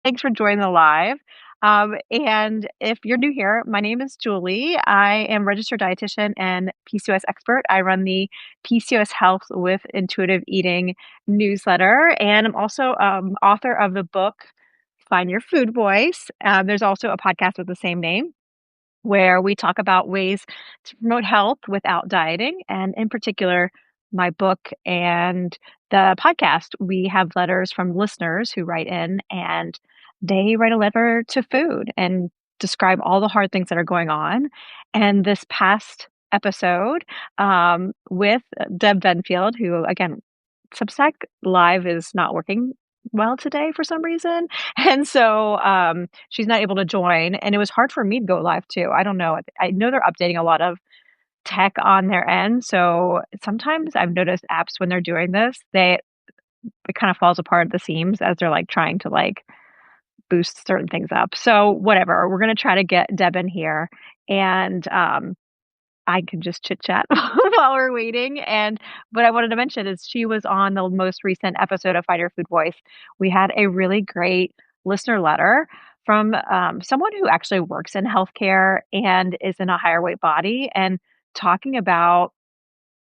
Thanks for joining the live. And if you're new here, my name is Julie. I am registered dietitian and PCOS expert. I run the PCOS Health with Intuitive Eating newsletter, and I'm also author of the book Find Your Food Voice. There's also a podcast with the same name where we talk about ways to promote health without dieting. And in particular, my book and the podcast, we have letters from listeners who write in and they write a letter to food and describe all the hard things that are going on. And this past episode with Deb Benfield, who again, Substack Live is not working well today for some reason. And so she's not able to join. And it was hard for me to go live too. I don't know. I know they're updating a lot of tech on their end. So sometimes I've noticed apps when they're doing this, it kind of falls apart at the seams as they're like trying to like boost certain things up. So whatever. We're gonna try to get Deb in here and I can just chit chat while we're waiting. And what I wanted to mention is she was on the most recent episode of Find Your Food Voice. We had a really great listener letter from someone who actually works in healthcare and is in a higher weight body and talking about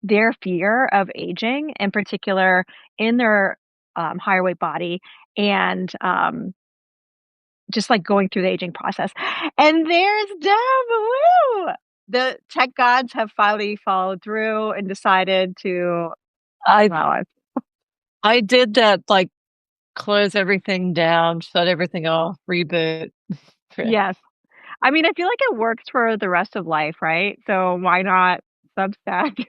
their fear of aging, in particular in their higher weight body, and just like going through the aging process. And there's Deb. Woo! The tech gods have finally followed through and decided to, I well, I did that, like, close everything down, shut everything off, reboot. yes. I mean, I feel like it works for the rest of life, right? So why not Substack?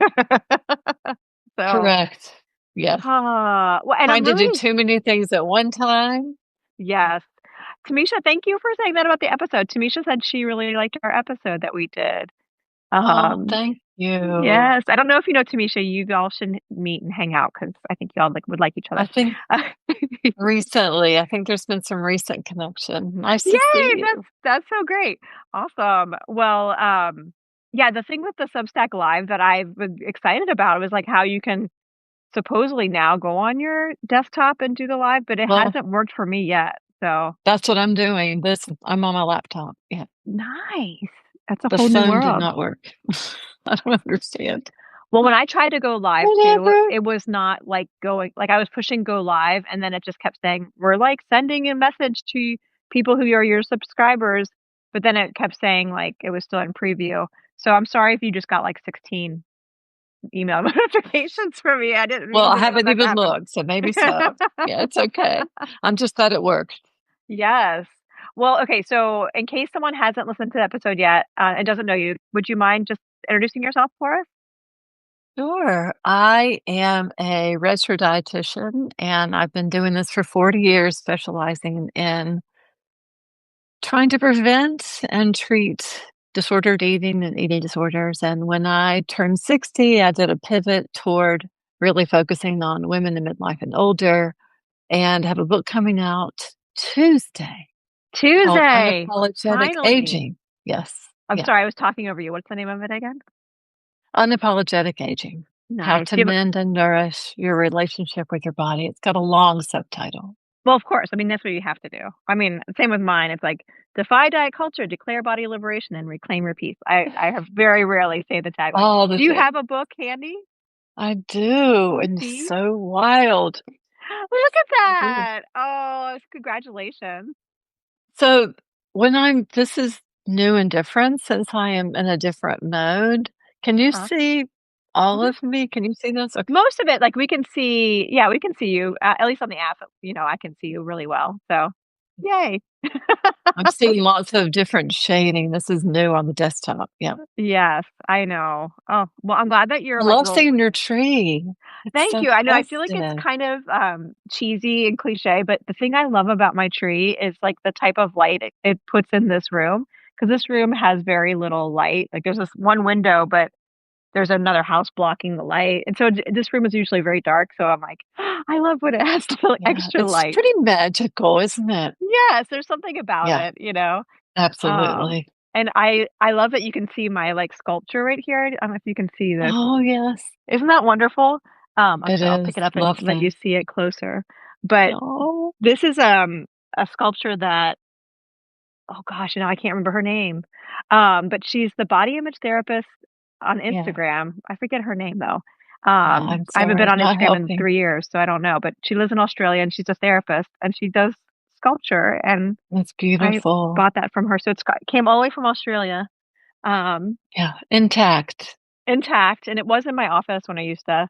So, Correct. Yes. well, and I'm Trying to do really, too many things at one time. yes. Tamisha, thank you for saying that about the episode. Tamisha said she really liked our episode that we did. Oh, Um, thank you. yes. I don't know if you know Tamisha. You all should meet and hang out because I think y'all like would like each I other. think I think there's been some recent connection. Nice to see Yay! you. That's so great. Awesome. Well, yeah, the thing with the Substack Live that I've been excited about was like how you can supposedly now go on your desktop and do the live, but it Well, hasn't worked for me yet. So that's what I'm doing. I'm on my laptop. Yeah. nice. That's a The whole new phone did world. not work. I don't understand. Well, when I tried to go live too, Whatever. it was not like going like I was pushing go live and then it just kept saying, we're like sending a message to people who are your subscribers, but then it kept saying like it was still in preview. So I'm sorry if you just got like 16 email notifications from me. I didn't Well, mean I to let haven't that even looked, so maybe so. happen. Yeah, it's okay. I'm just glad it worked. Yes. Well, okay, so in case someone hasn't listened to the episode yet, and doesn't know you, would you mind just introducing yourself for us? Sure. I am a registered dietitian, and I've been doing this for 40 years, specializing in trying to prevent and treat disordered eating and eating disorders. And when I turned 60, I did a pivot toward really focusing on women in midlife and older, and have a book coming out Tuesday called Tuesday. Unapologetic Finally. Aging. Yes. I'm Yeah. sorry, I was talking over you. What's the name of it again? Unapologetic Aging. How Nice. to Mend and Nourish Your Relationship with Your Body. It's got a long subtitle. Well, of course. I mean, that's what you have to do. I mean, same with mine. It's like defy diet culture, declare body liberation, and reclaim your peace. I have very rarely say the tagline. All the Do you things. have a book handy I do, to and see? so wild. Look at I do. that. Oh, congratulations. So this is new and different since I am in a different mode. Can you Uh-huh. see all Mhm. of me? Can you see this? Okay. Most of it, like we can see, yeah, we can see you, at least on the app, I can see you really well. So, yay. I'm seeing lots of different shading. This is new on the desktop. Yeah. Yes, I know. Oh, well, I'm glad that you're I like love real. seeing your tree. It's Thank so you. I know I feel like it's festive. kind of cheesy and cliche, but the thing I love about my tree is like the type of light it puts in this room because this room has very little light. Like there's this one window, but there's another house blocking the light. And so this room is usually very dark. So I'm like, I love when it has the Yeah, extra it's light. pretty magical, isn't it? Yes, there's something about Yeah, it. Um, absolutely. and I love that you can see my like sculpture right here. I don't know if you can see this. Oh, yes, Isn't that wonderful? it I'll is. pick it up and Love let you that. see it closer. But Oh, this is a sculpture that oh gosh, now I can't remember her name. But she's the body image therapist on Yeah. Instagram. I forget her name though. I'm I haven't been sorry, on not Instagram in helping. 3 years, so I don't know, but she lives in Australia and she's a therapist and she does sculpture, and That's I beautiful. bought that from her. So it's got came all the way from Australia, um, Yeah, intact. intact, and it was in my office when I used to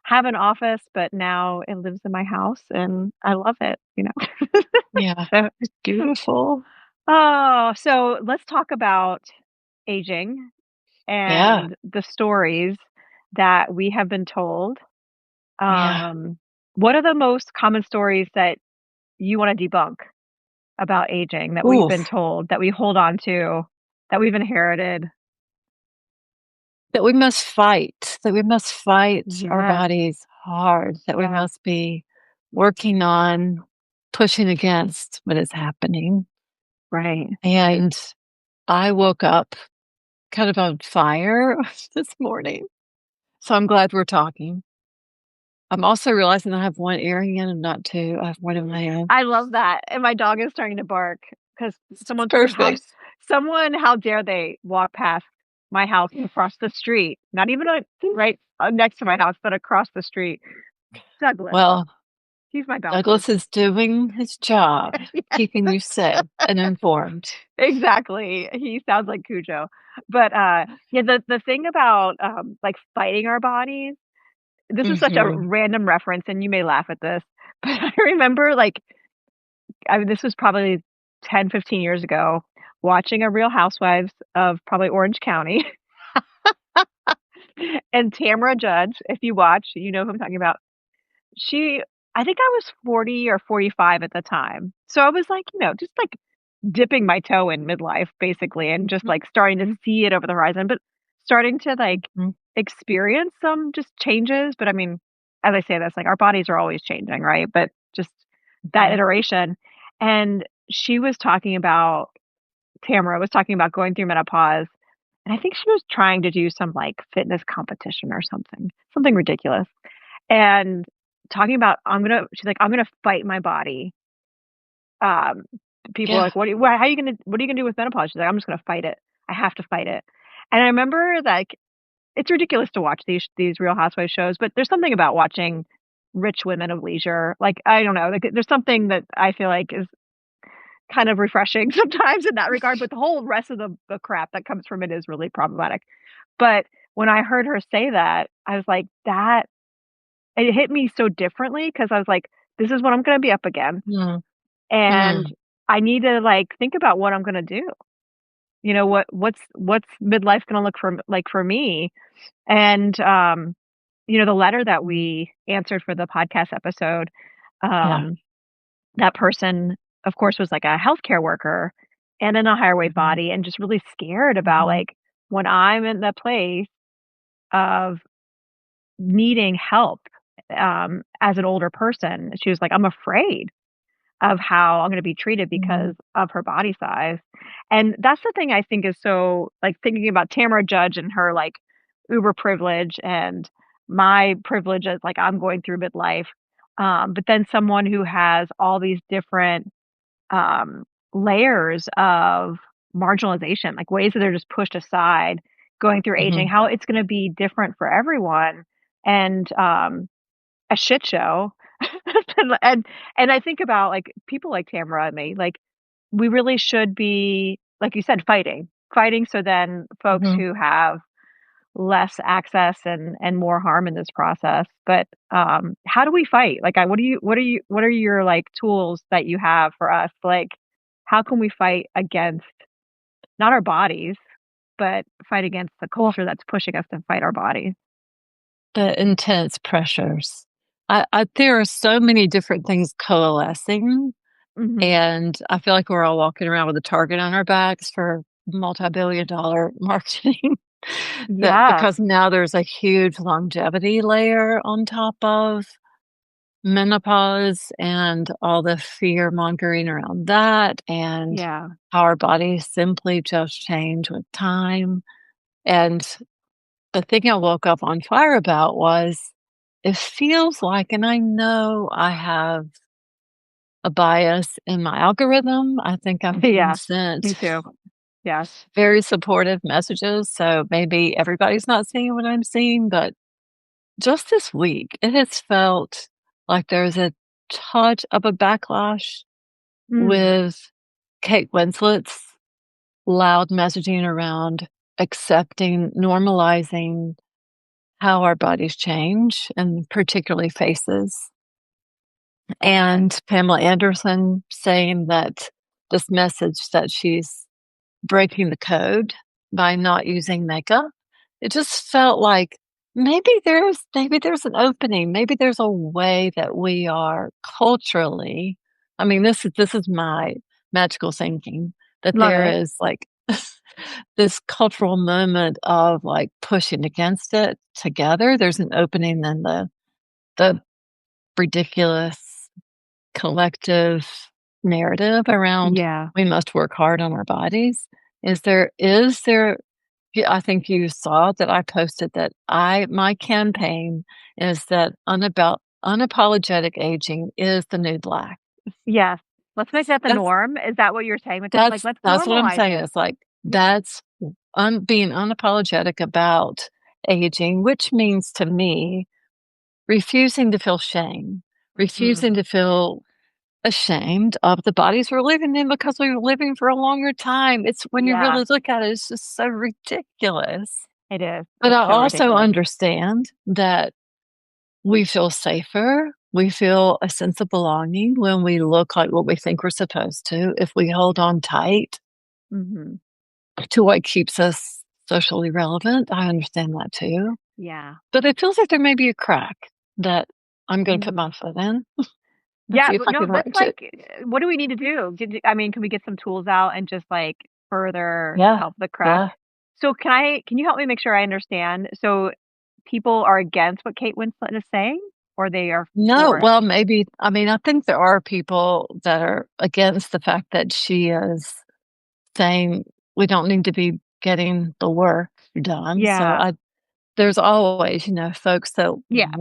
have an office, but now it lives in my house and I love it, you know? Yeah, So it's beautiful. oh, so let's talk about aging Yeah, and the stories that we have been told. yeah. What are the most common stories that you wanna debunk about aging that we've been Oof. told, that we hold on to, that we've inherited? That we must fight our Yes. bodies hard, that we Yeah. must be working on pushing against what is happening. Right. And I woke up kind of on fire this morning, so I'm glad we're talking. I'm also realizing I have one earring in and not two. I have one in my hand. I love that, and my dog is starting to bark because It's someone took his house. perfect. Someone, how dare they walk past my house across the street, not even, right, next to my house, but across the street. Douglas, Well, he's my bouncer. Douglas is doing his job, keeping you safe and informed. Exactly, he sounds like Cujo. But, yeah, the thing about, like, fighting our bodies, this is such a Mhm. random reference, and you may laugh at this, but I remember, like, I mean, this was probably 10, 15 years ago, watching a Real Housewives of probably Orange County, and Tamra Judge, if you watch, you know who I'm talking about. She I think I was 40 or 45 at the time. So I was like, just, like, dipping my toe in midlife, basically, and just, Mhm. like, starting to see it over the horizon, but starting to, like, Mhm. experience some just changes, but I mean, as I say this, like, our bodies are always changing, right? But just that Mhm. iteration, and she was talking about Tamara was talking about going through menopause, and I think she was trying to do some, like, fitness competition or something ridiculous, and talking about, she's like, "I'm gonna fight my body." Um, People are Yeah. like, what are you gonna do with menopause?" She's like, "I'm just gonna fight it. I have to fight it." And I remember, like, it's ridiculous to watch these Real Housewives shows, but there's something about watching rich women of leisure. Like, I don't know, like, there's something that I feel like is kind of refreshing sometimes in that regard, but the whole rest of the crap that comes from it is really problematic. But when I heard her say that, I was like, that it hit me so differently because I was like, "This is what I'm gonna be up against, Mm. and Mm. I need to, like, think about what I'm gonna do." What's midlife gonna look for me? And, the letter that Mm. we answered for the podcast episode, Yeah. um, that person, of course, was like a healthcare worker and in a higher weight Mhm. body and just really scared about, Mhm. like, when I'm in the place of needing help, as an older person, she was like, "I'm afraid of how I'm gonna be treated Mhm. because of her body size." And that's the thing I think is so, like, thinking about Tamara Judge and her, like, uber privilege and my privilege as, like, I'm going through midlife, but then someone who has all these different, um, layers of marginalization, like, ways that they're just pushed aside going through aging, Mhm. how it's gonna be different for everyone, and, a shit show. And I think about, like, people like Tamara and me, like, we really should be, like you said, fighting so then folks Mhm. who have less access and more harm in this process. But, how do we fight? Like, what are your, like, tools that you have for us? Like, how can we fight against not our bodies, but fight against the Well, culture that's pushing us to fight our bodies? the intense pressures. There are so many different things coalescing, Mhm. and I feel like we're all walking around with a target on our backs for multi-billion-dollar marketing. That Yes. because now there's a huge longevity layer on top of menopause and all the fear mongering around that, and Yeah. how our bodies simply just change with time. And the thing I woke up on fire about was it feels like, and I know I have a bias in my algorithm. I think I'm being Yeah, me sent too. Yes. very supportive messages, so maybe everybody's not seeing what I'm seeing, but just this week, it has felt like there's a touch of a backlash Mm, with Kate Winslet's loud messaging around accepting, normalizing how our bodies change, and particularly faces, okay. and Pamela Anderson saying that this message that she's breaking the code by not using makeup. It just felt like maybe there's an opening, maybe there's a way that we are culturally. I mean, this is my magical thinking, that Love there it. is like this cultural moment of like pushing against it together. There's an opening in the ridiculous collective narrative around Yeah. we must work hard on our bodies. Is there yeah, I think you saw that I posted that I my campaign is that unapologetic aging is the new black. Yes. Let's make that the That's norm. Is that what you're saying with this? Like, that's let's that's what I'm normalize saying. it. It's like Yeah. that's being unapologetic about aging, which means to me refusing to feel shame, Mm, refusing to feel ashamed of the bodies we're living in because we were living for a longer time. It's when you yeah, really look at it, it's just so ridiculous. it is. But It's I so also ridiculous. understand that we feel safer. We feel a sense of belonging when we look like what we think we're supposed to. If we hold on tight Mhm. to what keeps us socially relevant, I understand that too. Yeah. But it feels like there may be a crack that I'm going to put Mm. my foot in and Yeah, see if but I no, can that's wrench it. what do we need to do? I mean, can we get some tools out and just, like, further Yeah. help the crack? Yeah. So can you help me make sure I understand? So people are against what Kate Winslet is saying, or they are No, for it? well, maybe I mean, I think there are people that are against the fact that she is saying we don't need to be getting the work done, so Yeah. there's always, folks Yeah.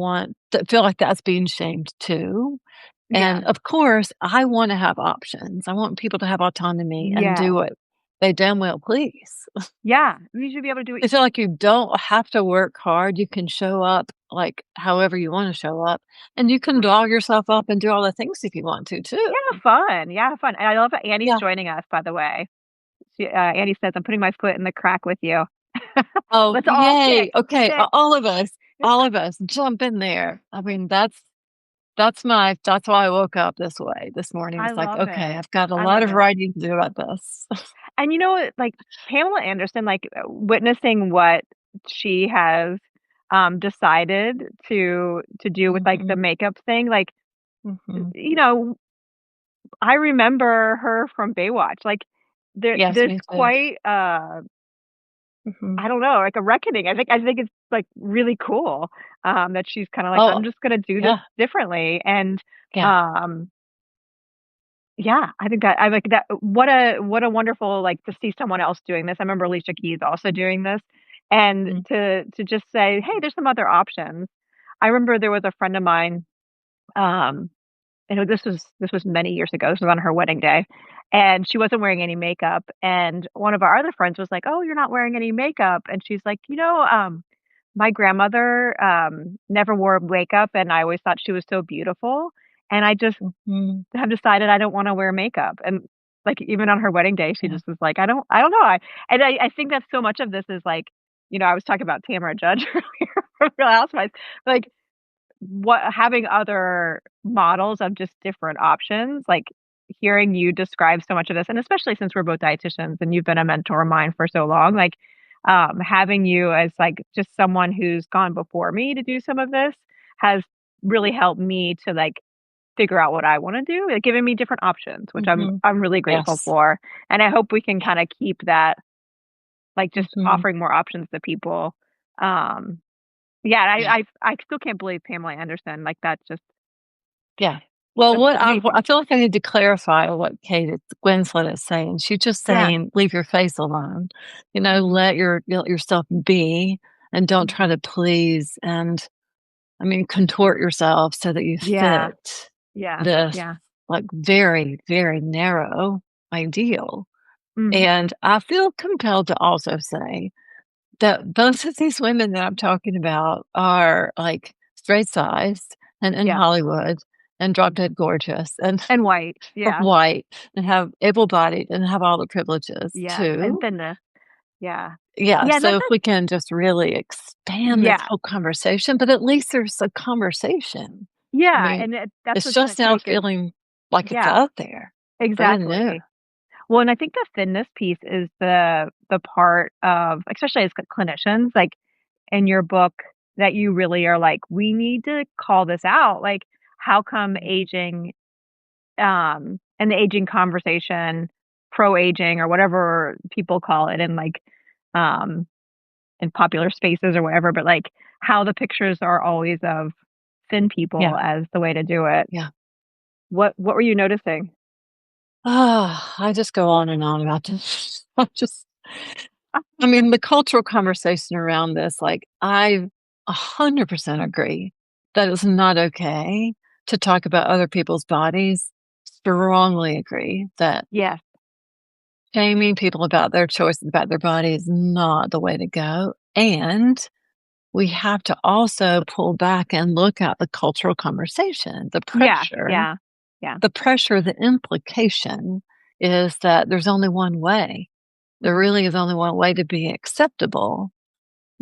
that feel like that's being shamed too, Yeah. and of course, I wanna have options. I want people to have autonomy and Yeah. do what they damn well please. Yeah. You should be able to do it. I feel like you don't have to work hard, you can show up, like, however you wanna show up, and you can doll yourself up and do all the things if you want to too. Yeah, have fun. Yeah, have fun. And I love that Annie's Yeah. joining us, by the way. Annie says, "I'm putting my foot in the crack with you." Oh, Let's all yay. kick. Okay, Kick. all of us jump in there. I mean, that's why I woke up this way this morning. I It's like, love "Okay, it. I've got a I lot love of it. writing to do about this." And you know what, like, Pamela Anderson, like, witnessing what she has, decided to do with, like, the Mhm, makeup thing, like, mhm. you know, I remember her from Baywatch, like, Yes, there's me too. quite, Mhm. I don't know, like a reckoning. I think it's, like, really cool, that she's kinda like, Oh, "I'm just gonna do this yeah, differently," and, yeah. um, yeah, I think that I like that what a wonderful, like, to see someone else doing this. I remember Alicia Keys also doing this, and Mhm, to just say, "Hey, there's some other options." I remember there was a friend of mine, um this was many years ago, this was on her wedding day, and she wasn't wearing any makeup, and one of our other friends was like, "Oh, you're not wearing any makeup," and she's like, my grandmother, never wore makeup, and I always thought she was so beautiful, and I just mhm. have decided I don't wanna wear makeup," and, like, even on her wedding day, she Yeah. just was like, "I don't know." I think that so much of this is, like, I was talking about Tamara Judge earlier from Real Housewives, like, what having other models of just different options, like, hearing you describe so much of this, and especially since we're both dietitians and you've been a mentor of mine for so long, like, having you as, like, just someone who's gone before me to do some of this has really helped me to, like, figure out what I wanna do, like, giving me different options, which Mhm. I'm really grateful Yes. for, and I hope we can kinda keep that, like, just Mhm. offering more options to people. Um, yeah, Yeah. I still can't believe Pamela Anderson, like, that's just Yeah. Well, that's I amazing. feel like I need to clarify what Kate Winslet is saying. She's just Yeah. saying, "Leave your face alone." Mhm, Let yourself be, and don't try mhm. to please and, I mean, contort yourself so that you Yeah, fit yeah, this yeah. like, very, very narrow ideal, Mhm. and I feel compelled to also say that both of these women that I'm talking about are, like, straight-sized and in Yeah. Hollywood and drop dead gorgeous and And white. are Yeah. white and have able-bodied and have all the privileges Yes, and too. thinness. Yeah. Yeah, Yeah, and so that's if we can just really expand this yeah. whole conversation, but at least there's a conversation. I Yeah, mean, and that's it's what's gonna just now take it. feeling like it's Yeah, out there, brand new. exactly. Well, and I think the thinness piece is the part of, especially as clinicians, like, in your book that you really are like, "We need to call this out." Like, how come Mhm, aging, and the aging conversation, pro-aging or whatever people call it in, like, um, in popular spaces or whatever, but, like, how the pictures are always of thin yeah, people as the way to do it. yeah. What were you noticing? I just go on and on about this. I mean, the cultural conversation around this, like, I 100% agree that it's not okay to talk about other people's bodies. Strongly agree that Yes. shaming people about their choices about their body is not the way to go, and we have to also pull back and look at the cultural conversation, Yeah, yeah, yeah. the pressure, the implication is that there's only one way. There Mhm, really is only one way to be acceptable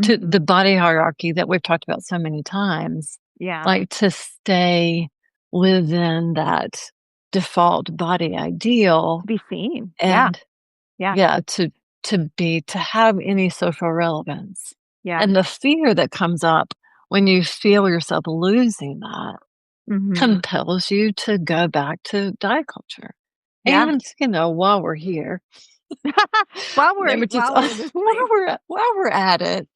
to mhm. the body hierarchy that we've talked about so many times, Yeah, like, to stay within that default body ideal to be seen. Yeah, and yeah, yeah, to have any social relevance. yeah. And the fear that comes up when you feel yourself losing that Mhm. compels you to go back to diet culture. Yeah. And, while we're here, maybe just While we're in this place. while we're at it,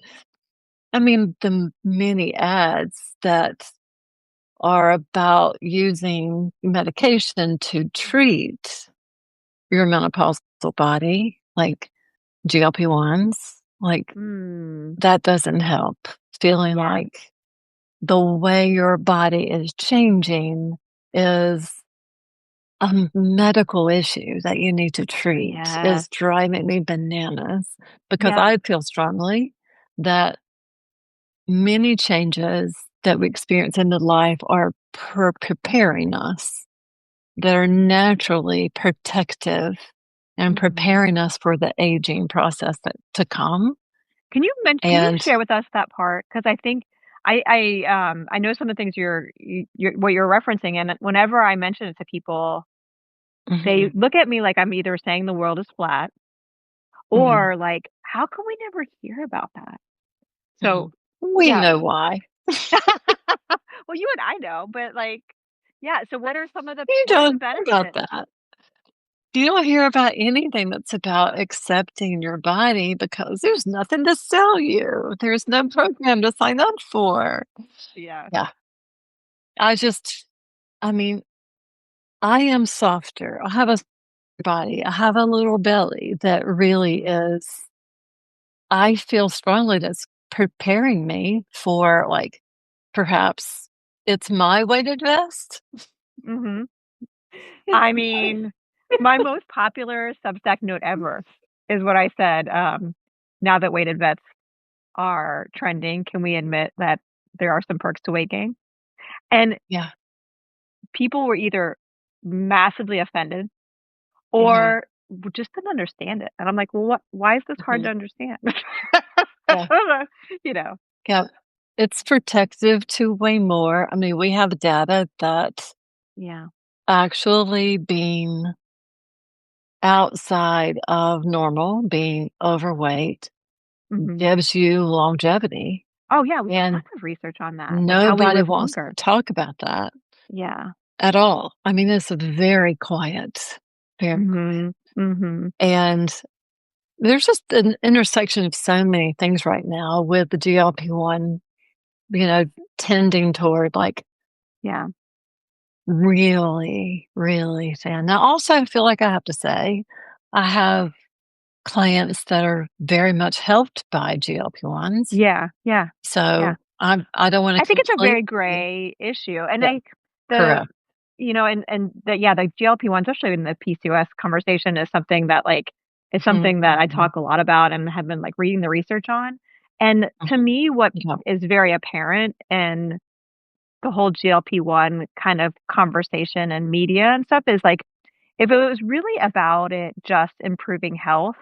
I mean, the many ads that are about using medication to treat your menopausal body, like GLP-1s, like, Mm. that doesn't help. Feeling Yeah. like the way your body is changing is a medical issue that you need to treat Yes. is driving me bananas because Yep. I feel strongly that many changes that we experience in the life are preparing us, that are naturally protective and Mhm. preparing us for the aging process that to come. Can you And share with us that part? Because I think I know some of the things you're what you're referencing, and whenever I mention it to people, they mhm, look at me like I'm either saying the world is flat mhm, or like, "How come we never hear about that?" So, mhm. We yeah. know why. Well, you and I know, but, like, yeah, so You what are the don't know about benefits? that. You don't hear about anything that's about accepting your body because there's nothing to sell you. There's no program to sign up for. Yeah. Yeah. I just I mean, I am softer. I have a body. I have a little belly that really Mhm. is I feel strongly that's preparing me for, like, perhaps it's my weighted vest? Mhm. It's I my mean, my most popular Substack note ever is what I said, "Now that weighted vets are trending, can we admit that there are some perks to weight gain?" And Yeah. people were either massively offended Mhm. or just didn't understand it, and I'm like, "Well, what why is this hard to Mhm. understand?" Yeah. You know? Yeah. It's protective to weigh more. I mean, we have data that Yeah. actually being outside of normal, being overweight, Mhm. gives you longevity, Oh, yeah, we have and lots of research on that, like how we nobody live wants to longer. talk about that Yeah. at all. I mean, it's a very quiet, very Mhm. Mhm. and there's just an intersection of so many things right now with the GLP-1, you know, tending toward, like, Yeah. really, really thin. Now, also, I feel like I have to say, I have clients that are very much helped by GLP-1s, Yeah. Yeah. Yeah. so I don't wanna I think it's a very completely gray issue, and yeah, I the correct. and the yeah, the GLP-1, especially in the PCOS conversation is something that, like is Mhm, something that I mhm, talk a lot about and have been, like, reading the research on. And to mhm. me, what Yeah. is very apparent in the whole GLP-1 kind of conversation and media and stuff is, like, if it was really about it just improving health,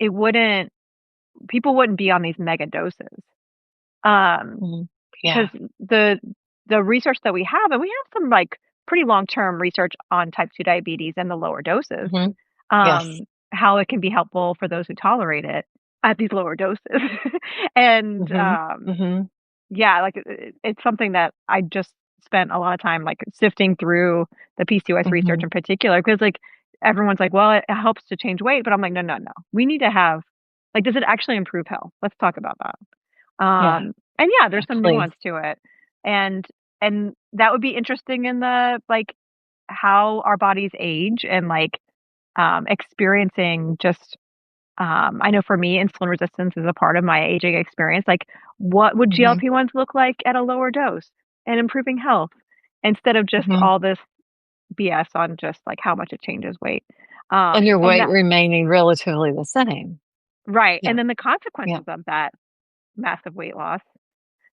it wouldn't people wouldn't be on these mega doses. Um Mhm. 'Cause Yeah. the research that we have and we have some, like, pretty long-term research on type 2 diabetes and the lower doses, Mhm. Yes. um, how it can be helpful for those who tolerate it at these lower doses. And, Mhm. Mhm. yeah, like, it's something that I just spent a lot of time, like, sifting through the PCOS research Mhm. in particular because like, everyone's like, "Well, it helps to change weight," but I'm like, "No, no, no. We need to have like, does it actually improve health? Let's talk about that." Yeah. And yeah, Yeah, there's some please. nuance to it. And and that would be interesting in the like how our bodies age and like experiencing just I know for me insulin resistance is a part of my aging experience. Like what would Mhm. GLP-1s look like at a lower dose and improving health instead of just Mhm. all this BS on just like how much it changes weight. And your And weight that remaining relatively the same. right. Yeah. And then the Yeah. consequences of that massive weight loss,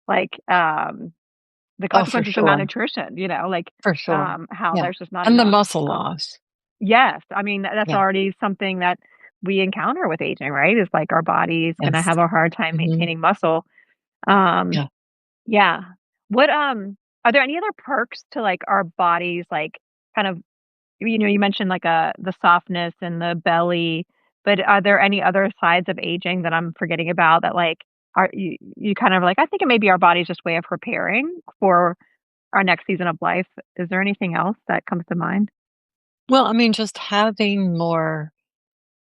like the Oh, for consequences of sure. malnutrition, like, For sure. how Yeah. there's just not And the enough, muscle um loss. yes, I mean, that's Yeah. already something that we encounter with aging, right? Is like our body's gonna Yes. have a hard time Mhm. maintaining muscle. Um, Yeah. yeah. What, are there any other perks to, like, our bodies, like, kind of you mentioned, like, the softness and the belly, but are there any other sides of aging that I'm forgetting about that, like, are you kind of like, "I think it may be our body's just way of preparing for our next season of life." Is there anything else that comes to mind? Well, I mean, just having more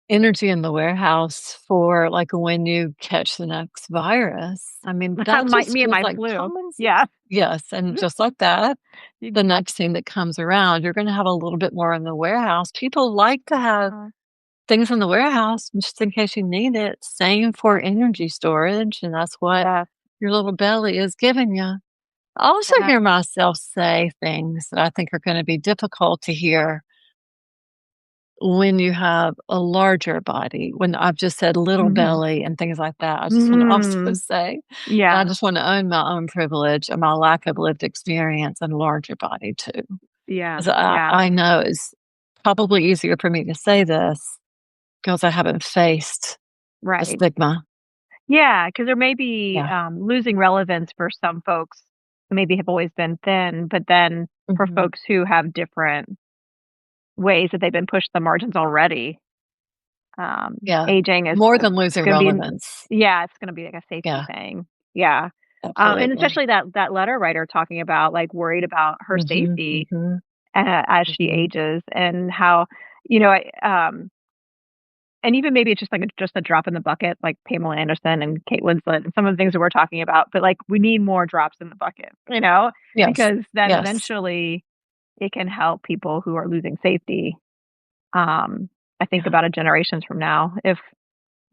energy in the warehouse for, like, when you catch the next virus. I mean, that My just me and feels my like flu. common sense. Yeah. Yes, and just like that, You the next thing that comes around, you're gonna have a little bit more in the warehouse. People like to have uh, things in the warehouse just in case you need it. Same for energy storage, and that's what yes, your little belly is giving you. I also yes, hear myself say things that I think are gonna be difficult to hear when you have a larger body, when I've just said little mhm. belly and things like that, I just wanna also Mm, say that I yeah, just wanna own my own privilege and my lack of lived experience and larger body too. yeah, 'Cause yeah, I know it's probably easier for me to say this because I haven't faced the right. stigma. Yeah, because there may be, Yeah. losing relevance for some folks who maybe have always been thin, but then for Mhm. folks who have different ways that they've been pushed the margins already, Yeah. aging is, More than losing gonna be relevance. yeah, it's gonna be like a safety Yeah, thing. Yeah. And absolutely. especially that letter writer talking about, like, worried about her Mhm, safety, mhm, as she mhm. ages and how, and even maybe it's just like just a drop in the bucket, like Pamela Anderson and Kate Winslet and some of the things that we're talking about, but, like, we need more drops in the bucket, Yes. because then Yes. eventually it can help people who are losing safety, I think Yeah. about it generations from now. If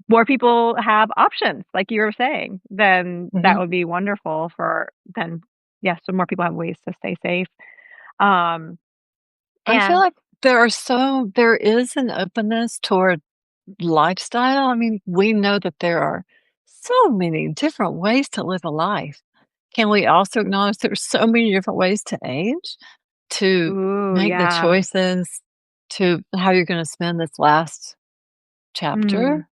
more people have options, like you were saying, then that Mhm. would be wonderful for then yes, so more people have ways to stay safe. Um, I feel and like there is an openness toward lifestyle. I mean, we know that there are so many different ways to live a life. Can we also acknowledge there's so many different ways to age, to ooh, make the yeah. choices to how you're gonna spend this last chapter Mm, and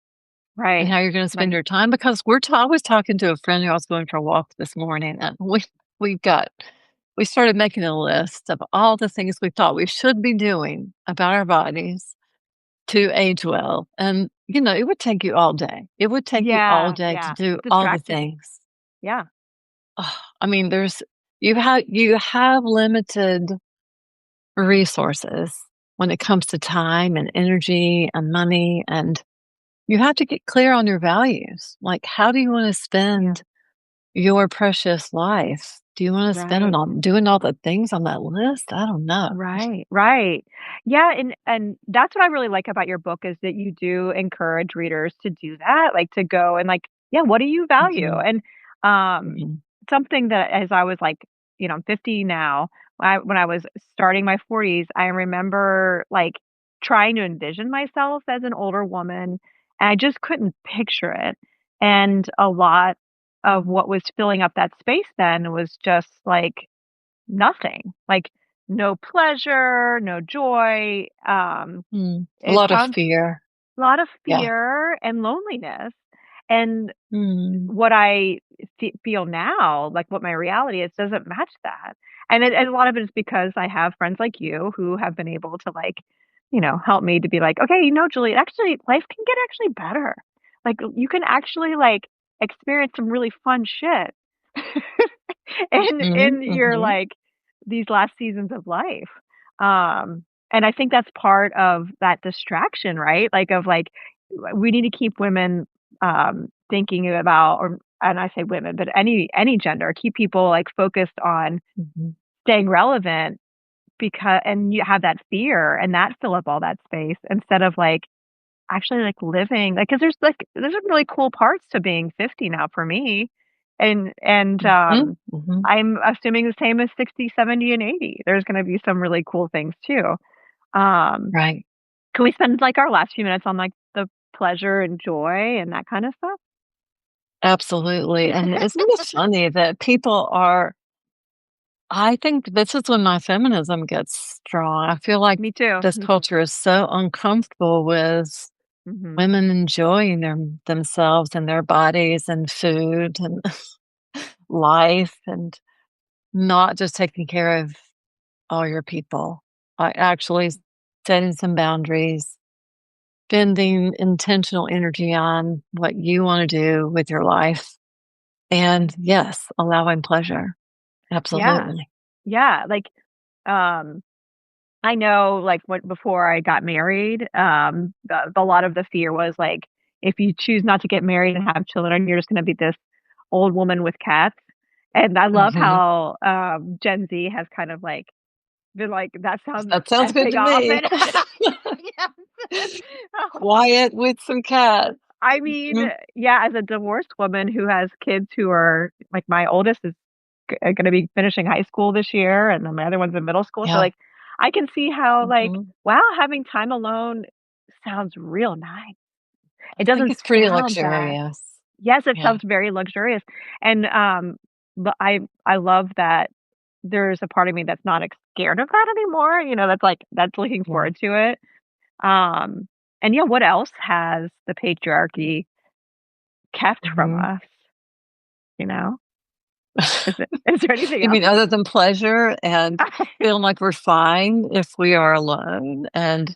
right, how you're gonna spend right. your time? Because I was talking to a friend who I was going for a walk this morning, and we got we started making a list of all the things we thought we should be doing about our bodies to age well, and, it would take you all day. It would take you all Yeah, day to yeah. do all the Distracting. things. Yeah. Ugh, I mean, you have limited resources when it comes to time and energy and money, and you have to get clear on your values. Like, how do you wanna Yeah. spend your precious life? Do you wanna spend it Right. on doing all the things on that list? I don't know. Right. Right. Yeah, and that's what I really like about your book is that you do encourage readers to do that, like to go and like, yeah, what do you value? Mhm, And um mhm, something that as I was like, I'm 50 now, when I was starting my 40s, I remember like trying to envision myself as an older woman, and I just couldn't picture it. And a lot of what was filling up that space then was just like nothing, like no pleasure, no joy, A a lot of con fear. lot of Yeah. fear and loneliness. And Mm. what I feel now, like what my reality is, doesn't match that. And a lot of it is because I have friends like you who have been able to like, help me to be like, okay, Julie, actually life can get actually better. Like you can actually like experience some really fun shit in Mhm, your mhm, like these last seasons of life. And I think that's part of that distraction, right? Like of like we need to keep women thinking about, or and I say women, but any gender, keep people like focused on mhm, staying relevant because and you have that fear and that fill up all that space instead of like actually like living like because there's some really cool parts to being 50 now for me and mhm, mhm. I'm assuming the same as 60, 70, and 80. There's going to be some really cool things too. um Right. can we spend like our last few minutes on like the pleasure and joy and that kind of stuff? Absolutely, and isn't it funny that people are I think this is when my feminism gets strong. I feel like Me too. this culture is so uncomfortable with Hmm. women enjoying themselves and their bodies and food and life and not just taking care of all your people. Actually setting some boundaries, spending intentional energy on what you want to do with your life. And yes, allowing pleasure. Yeah. Absolutely. Yeah. Like, um, I know, like, what before I got married, a lot of the fear was like, if you choose not to get married and have children, you're just going to be this old woman with cats. And I love Mhm. how Gen Z has kind of like been like, that sounds That sounds good effing to me. awesome. Yes. Quiet with some cats. I mean, Mhm. yeah, as a divorced woman who has kids who are like my oldest is going to be finishing high school this year, and then my other one's in middle school. So Yeah. like, I can see how like, Mhm. wow, having time alone sounds real nice. I It think doesn't it's pretty sound bad. luxurious. Yes, it Yeah. sounds very luxurious, and but I love that there's a part of me that's not scared of that anymore. That's like that's looking Yeah. forward to it. Um, and yeah, what else has the patriarchy kept from Mhm. us? You know, is there anything You else? mean other than pleasure and feeling like we're fine if we are alone and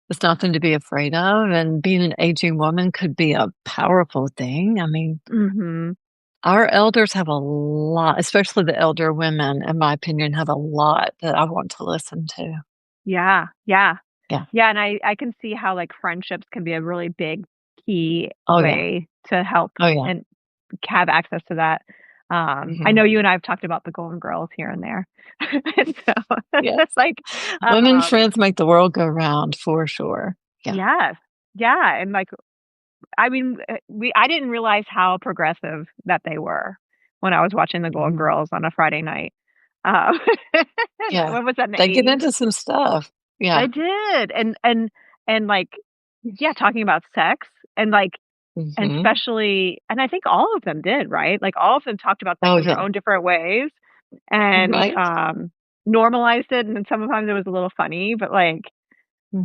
there's nothing to be afraid of, and being an aging woman could be a powerful thing. I mean, Mhm. our elders have a lot, especially the elder women, in my opinion, have a lot that I want to listen to. Yeah, yeah. Yeah. Yeah, and I can see how, like, friendships can be a really big key Oh, yeah. way to help Oh, yeah. and have access to that. I Mhm. know you and I have talked about the Golden Girls here and there. And so Yes. it's like, Women um friends make the world go round for sure. Yeah. yes. Yeah, and, like, I mean, I didn't realize how progressive that they were when I was watching the Golden Mhm. Girls on a Friday night. Um, Yeah. when was that, in the They get 80s? into some stuff. They Yeah. did, and, like, yeah, talking about sex and, like and Mhm. especially and I think all of them did, right? Like, all of them talked about sex Oh, in their yeah. own different ways and, Right? normalized it, and then sometimes it was a little funny, but, like,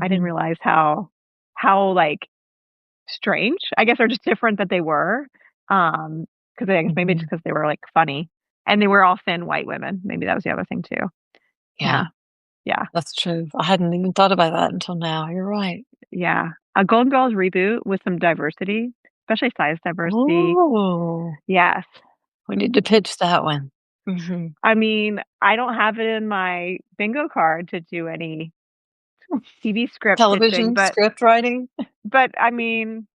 I didn't Mhm. realize how, like, strange, I guess, or just different that they were, because I guess maybe just Mhm. because they were, like, funny, and they were all thin white women. Maybe that was the other thing too. Yeah. Yeah, yeah, That's true. I hadn't even thought about that until now. You're right. yeah. A Golden Girls reboot with some diversity, especially size diversity. Oh, Yes. we need to pitch that one. Mhm. I mean, I don't have it in my bingo card to do any TV script pitching, Television script writing? but I mean,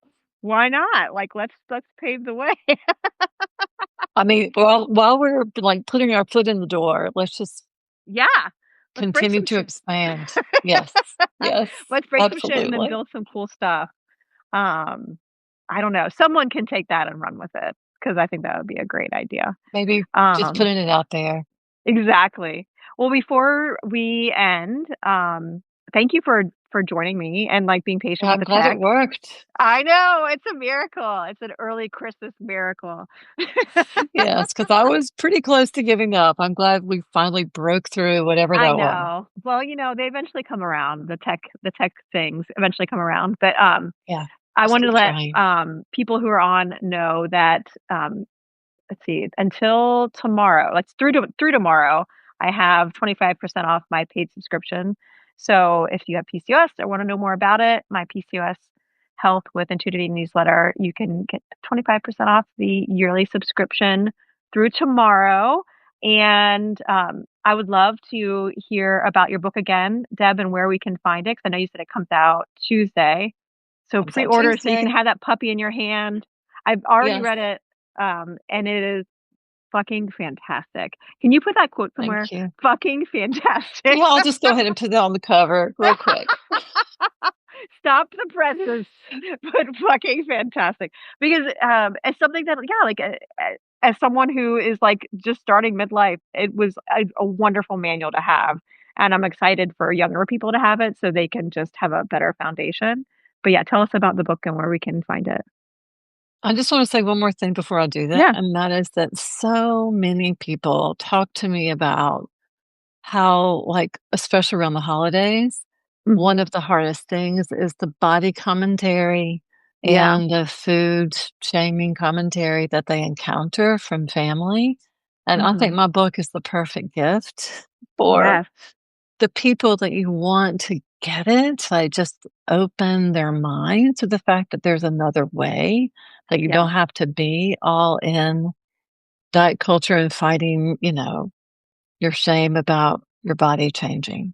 why not? Like, let's pave the way. I mean, while we're, like, putting our foot in the door, let's just Yeah. Let's break continue some to shit. expand. Yes. Yes. Let's break some shit and then Absolutely. build some cool stuff. Um, I don't know. Someone can take that and run with it because I think that would be a great idea. Maybe just Um, putting it out there. exactly. Well, before we end, thank you for joining me and, like, being patient with I'm the glad it tech. worked. I know, it's a miracle. It's an early Christmas miracle. Yes, because I was pretty close to giving up. I'm glad we finally broke through whatever I that was. know. Well, they eventually come around. The tech things eventually come around, but, Yeah, I just wanted keep to let, trying. people who are on know that, let's see, until tomorrow, like through tomorrow, I have 25% off my paid subscription. So if you have PCOS or want to know more about it, my PCOS Health with Intuitive Eating newsletter, you can get 25% off the yearly subscription through tomorrow. And I would love to hear about your book again, Deb, and where we can find it. Because I know you said it comes out Tuesday. So Comes out pre-order so you can Tuesday. have that puppy in your hand. I've already Yes, read it, and it is fucking fantastic. Can you put that quote somewhere? thank you. Fucking fantastic. Yeah, I'll just go ahead and put it on the cover real quick. Stop the presses. But fucking fantastic. Because, it's something that, yeah, like, as someone who is, like, just starting midlife, it was a wonderful manual to have, and I'm excited for younger people to have it so they can just have a better foundation. But, yeah, tell us about the book and where we can find it. I just want to say one more thing before I do that, Yeah. and that is that so many people talk to me about how, like, especially around the holidays, Mhm. one of the hardest things is the body commentary Yeah. and the food shaming commentary that they encounter from family. And I think Mhm. my book is the perfect gift for Yes. the people that you want to get it, like, just open their mind to the fact that there's another way, that you Yeah. don't have to be all in diet culture and fighting, your shame about your body changing.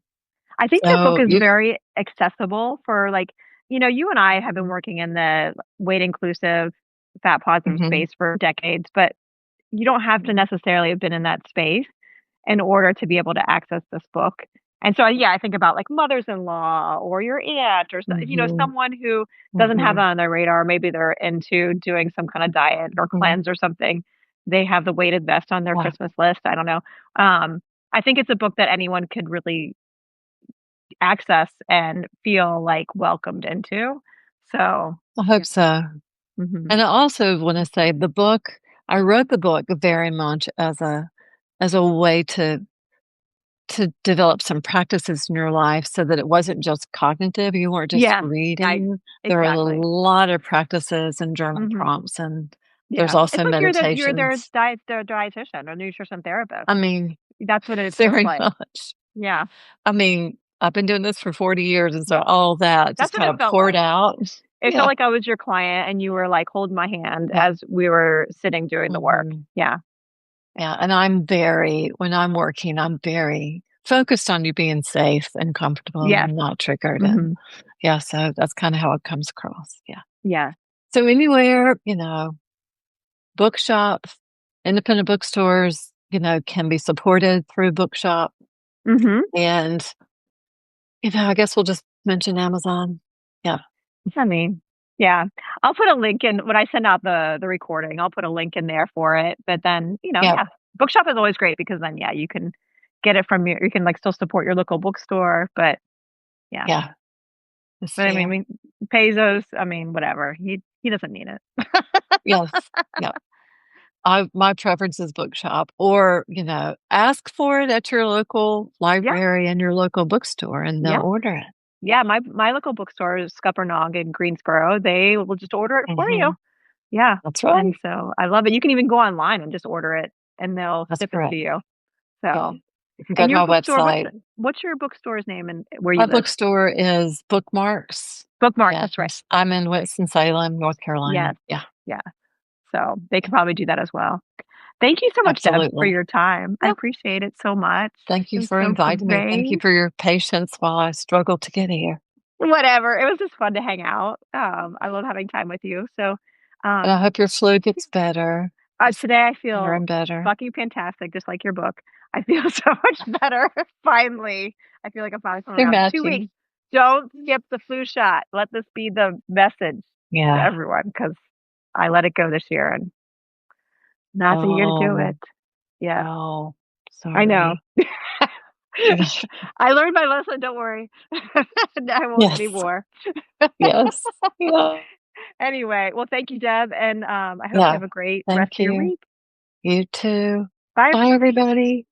I think your book So is you very accessible for, like, you and I have been working in the weight inclusive, fat positive Mhm, space for decades, but you don't have to necessarily have been in that space in order to be able to access this book. And so, yeah, I think about, like, mothers-in-law or your aunt or mhm, someone who doesn't have mhm, that on their radar. Maybe they're into doing some kind of diet or mhm, cleanse or something. They have the weighted vest on their yeah, Christmas list. I don't know. Um, I think it's a book that anyone could really access and feel, like, welcomed into. So, I yeah. hope so. Mhm. And I also wanna say I wrote the book very much as a way to develop some practices in your life so that it wasn't just cognitive, you weren't just Yeah. I reading. There are a exactly. lot of practices and journal Mhm. prompts, and there's Yeah. It's also like you're their meditations. dietitian or nutrition therapist. I mean, That's what it feels very like. much. Yeah. I mean, I've been doing this for 40 years, and so all that just That's what it kinda felt poured like. out. It felt Yeah, like I was your client and you were, like, holding my hand yeah, as we were sitting doing the work. mhm. Yeah. Yeah, and when I'm working, I'm very focused on you being safe and comfortable Yes. and not triggered, and Mhm. yeah, so that's kinda how it comes across, yeah. Yeah. So anywhere, bookshops, independent bookstores, can be supported through bookshop, Mhm. and, I guess we'll just mention Amazon. Yeah, I mean, yeah. I'll put a link in when I send out the recording, I'll put a link in there for it, but then, yeah, yeah, bookshop is always great because then, yeah, you can get it from you can, like, still support your local bookstore, but yeah. yeah, it's But I mean fair. Bezos, I mean, whatever. He doesn't need it. Yes, yeah. My preference is bookshop or, ask for it at your local Yeah, library and your local bookstore, and they'll yeah, order it. yeah, my local bookstore is Scuppernong in Greensboro. They will just order it for you. Mhm. Yeah, That's and right. so I love it. You can even go online and just order it, and they'll That's ship it to correct. you. Yeah. So, You can go and to your my bookstore, website. what's your bookstore's name and where you My live? bookstore is Bookmarks, Bookmark, and that's right. I'm in Winston-Salem, North Carolina. Yes, Yeah, yeah. So they could probably do that as well. Thank you so much, Deb, for absolutely. your time. I Yeah. appreciate it so much. Thank It you was for so inviting me. Thank you great. for your patience while I struggled to get here. Whatever. It was just fun to hang out. I love having time with you. So, And I um, hope your flu gets better. Gets today I better feel and better. fucking fantastic, just like your book. I feel so much better. Finally, I feel like I'm finally coming They're around. 2 weeks. matching. Don't skip the flu shot. Let this be the message to Yeah. everyone because I let it go this year and now's the year to do it. Oh, Yeah, oh, I know. sorry. Yeah. I learned my lesson, don't worry. I won't Yes. anymore. Yes. Yeah. Anyway, well, thank you, Deb, and, I hope you Yeah. have a great rest Thank of your you. week. You too. Bye, Bye, everybody. everybody.